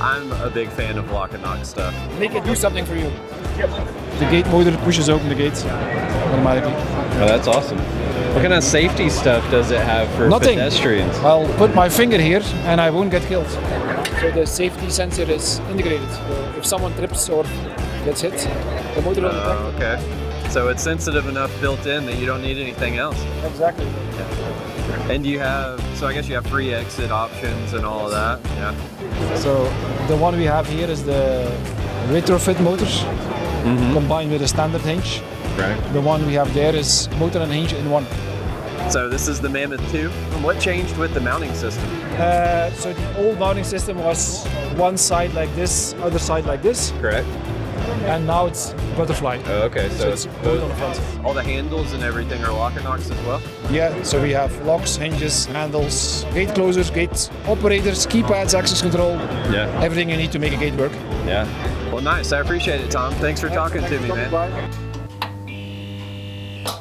I'm a big fan of LOCINOX stuff. Make it do something for you. The gate motor pushes open the gate automatically. Oh, that's awesome. What kind of safety stuff does it have for Nothing. pedestrians? I'll put my finger here and I won't get killed. So the safety sensor is integrated. If someone trips or gets hit, the motor will detect. Okay. So it's sensitive enough built in that you don't need anything else. Exactly. And you have, so I guess you have free exit options and all of that. Yeah. So the one we have here is the retrofit motors combined with a standard hinge. Right. The one we have there is motor and hinge in one. So this is the Mammoth 2. And what changed with the mounting system? So the old mounting system was one side like this, other side like this, Correct. and now it's butterfly. Oh, okay. So it's both on the front. All the handles and everything are LOCINOX as well? Yeah, so we have locks, hinges, handles, gate closers, gate operators, keypads, access control, Yeah. everything you need to make a gate work. Yeah. Well, nice. I appreciate it, Tom. Thanks for talking to me, man. Bye.